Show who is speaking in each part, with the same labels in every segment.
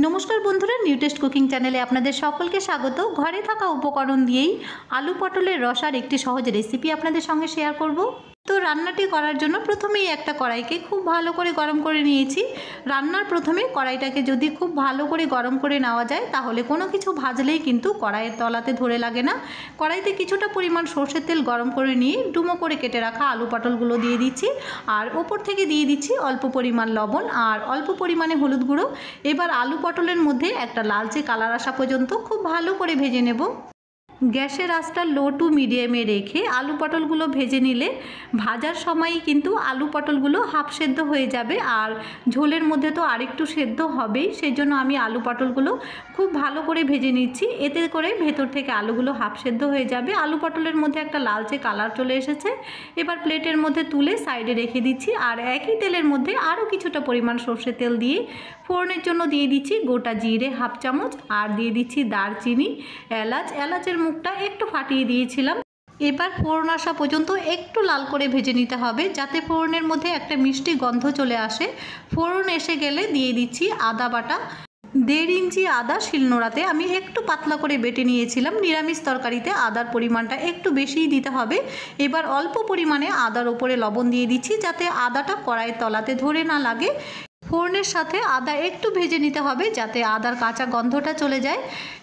Speaker 1: नमस्कार बंधुरा new test cooking चैनेले आपनादेर सकलके स्वागत। घरे थाका उपकरण दिएई आलू पटलेर रसार एकटी सहज रेसिपि आपनादेर संगे शेयर करब। तो रान्नाटी करार जोन्नो प्रथमेई एकटा कड़ाईके खूब भालो करे गरम करे निয়েছি। रान्नार प्रथमे कड़ाईटाके जोदि खूब भालो करे गरम करे नेওয়া যায় ताहले कोनो किछु भाजलेई किन्तु कड़ाइयेर तलाते धरे लागे ना। कड़ाईते किछुटा परिमाण सर्षेर तेल गरम करे निये डुमो करे केटे राखा आलू पटलगुलो दिए दिচ্ছি और ओपर थेके दिए दिচ্ছি अल्प परिमाण लवण और अल्प परिमाणे हलुद गुঁড়ো। एबार आलू पटलेर मध्य एकटा लालचे कालार आसा पर्यन्त खूब भालो करे भेजे नेब। गैसेर आँचटा लो टू मिडियामे रेखे आलू पटलगुलो भेजे निले भाजार समय किन्तु आलू पटलगुलो हाफ सेদ্ধ हो जाबे और झोलेर मध्य तो आरेकटू सेদ্ধ हबेई। सेजोन्नो आमी आलू पटलगुलो खूब भालो करे भेजे निচ্ছি। एते करे भेतर थेके आलूगुलो हाफ सेদ্ধ हो जाबे। आलू पटलेर मध्य एकटा लालचे कालार चले एसेছে। एबार प्लेटेर मध्य तुले साइडे रेखे दिচ্ছি और एकई तेलेर मध्य आरो किछुटा परिमाण सर्षेर तेल दिए फोड़नेर जोन्नो दिए दिচ্ছি गोटा जिरे हाफ चामच और दिए दिচ্ছি दारचिनी एलाच। एलाचेर मुखटा एकटू फाटिয়ে दिয়েছিলাম। এবার ফোড়ন আসা পর্যন্ত একটু লাল করে ভেজে নিতে হবে যাতে ফোড়নের মধ্যে একটা মিষ্টি গন্ধ চলে আসে। ফোড়ন এসে গেলে দিয়ে দিচ্ছি আদা বাটা। 1.5 ইঞ্চি আদা শিলনোড়াতে আমি একটু পাতলা করে বেটে নিয়েছিলাম। নিরামিষ তরকারিতে আদার পরিমাণটা একটু বেশিই দিতে হবে। এবার অল্প পরিমাণে আদার উপরে লবণ দিয়ে দিচ্ছি যাতে আদাটা কড়াইয়ের তলাতে ধরে না লাগে। फोड़नेर साथे आदा एकटू भेजे निते हबे जाते आदार काँचा गन्धटा चले जाए।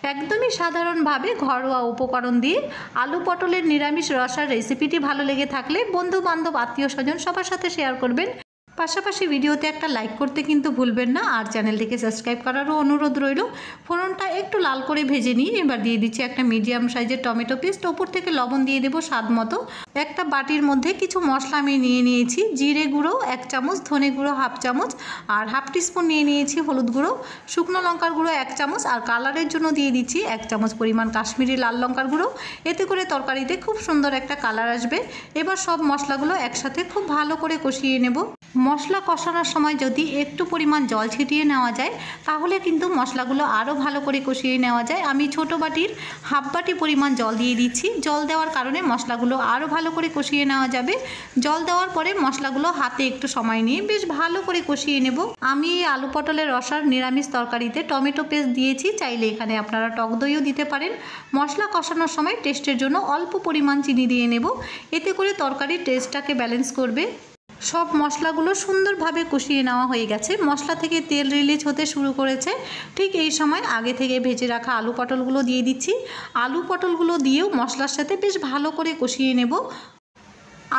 Speaker 1: एकदमई साधारण भावे घरोया उपकरण दिए आलू पटलेर निरामिष रसार रेसिपिटी भालो लेगे थाकले बंधु बान्धव आत्मीय स्वजन सबार साथे शेयर करबेन। पाशापाशी भिडियोते एक लाइक करते किन्तु भूलबेन ना और चैनलटिके सबस्क्राइब करारो अनुरोध रइल। फोड़नटा एकटू लाल करे भेजे निয়ে एबार दिए दिচ্ছি একটা মিডিয়াম সাইজের টমেটো পেস্ট। ওপর থেকে লবণ দিয়ে দেব স্বাদ মতো। একটা বাটির মধ্যে কিছু মশলা আমি নিয়ে নিয়েছি। জিরে গুঁড়ো 1 চামচ, ধনে গুঁড়ো হাফ চামচ আর হাফ টিস্পুন নিয়ে নিয়েছি হলুদ গুঁড়ো, শুকনো লঙ্কার গুঁড়ো 1 চামচ আর কালারের জন্য দিয়ে দিচ্ছি 1 চামচ পরিমাণ কাশ্মীরি লাল লঙ্কার গুঁড়ো। এতে করে তরকারিতে খুব সুন্দর একটা কালার আসবে। এবার সব মশলাগুলো একসাথে খুব ভালো করে কষিয়ে নেব। মশলা কষানোর সময় যদি একটু পরিমাণ জল ছিটিয়ে নেওয়া যায় তাহলে কিন্তু মশলাগুলো আরও ভালো করে কষিয়ে নেওয়া যায়। আমি ছোট বাটির হাফ বাটি পরিমাণ জল দিয়ে দিচ্ছি। জল দেওয়ার কারণে মশলাগুলো আরও ভালো করে কষিয়ে নেওয়া যাবে। জল দেওয়ার পরে মশলাগুলো হাতে একটু সময় নিয়ে বেশ ভালো করে কষিয়ে নেব। আমি আলু পটলের রসার নিরামিষ তরকারিতে টমেটো পেস্ট দিয়েছি, চাইলে এখানে আপনারা টক দইও দিতে পারেন। মশলা কষানোর সময় টেস্টের জন্য অল্প পরিমাণ চিনি দিয়ে নেব, এতে করে তরকারির টেস্টটাকে ব্যালেন্স করবে। সব মশলাগুলো সুন্দরভাবে কষিয়ে নেওয়া হয়ে গেছে। মশলা থেকে তেল রিলিজ হতে শুরু করেছে। ঠিক এই সময় আগে থেকে ভেজে রাখা আলু পটলগুলো দিয়ে দিচ্ছি। আলু পটলগুলো দিয়েও মশলার সাথে বেশ ভালো করে কষিয়ে নেব।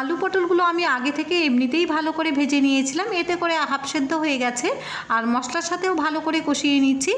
Speaker 1: আলু পটলগুলো আমি আগে থেকে এমনিতেই ভালো করে ভেজে নিয়েছিলাম, এতে করে হাফ সেদ্ধ হয়ে গেছে আর মশলার সাথেও ভালো করে কষিয়ে নিচ্ছি।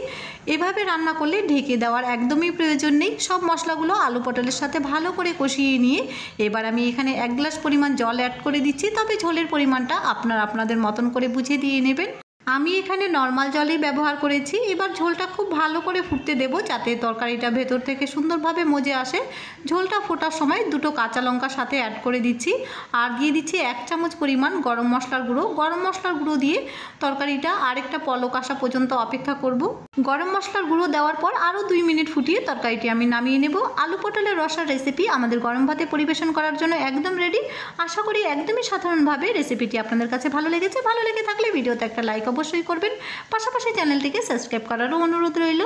Speaker 1: এভাবে রান্না করলে ঢেকে দেওয়ার একদমই প্রয়োজন নেই। সব মশলাগুলো আলু পটলের সাথে ভালো করে কষিয়ে নিয়ে এবার আমি এখানে 1 গ্লাস পরিমাণ জল অ্যাড করে দিচ্ছি, তবে ঝোলের পরিমাণটা আপনাদের মতন করে বুঝে দিয়ে নেবেন। আমি এখানে নর্মাল জলই ব্যবহার করেছি। এবার ঝোলটা খুব ভালো করে ফুটতে দেব যাতে তরকারিটা ভেতর থেকে সুন্দরভাবে মজে আসে। ঝোলটা ফোটার সময় দুটো কাঁচা লঙ্কা সাথে অ্যাড করে দিচ্ছি আর দিয়ে দিচ্ছি 1 চামচ পরিমাণ গরম মশলার গুঁড়ো। গরম মশলার গুঁড়ো দিয়ে তরকারিটা আরেকটা পলক আসা পর্যন্ত অপেক্ষা করব। গরম মশলার গুঁড়ো দেওয়ার পর আরও 2 মিনিট ফুটিয়ে তরকারিটি আমি নামিয়ে নেব। আলু পটলের রসার রেসিপি আমাদের গরম ভাতে পরিবেশন করার জন্য একদম রেডি। আশা করি একদমই সাধারণভাবে রেসিপিটি আপনাদের কাছে ভালো লেগেছে। ভালো লেগে থাকলে ভিডিওতে একটা লাইক অবশ্যই করবেন। পাশাপাশি চ্যানেলটিকে সাবস্ক্রাইব করারও অনুরোধ রইল।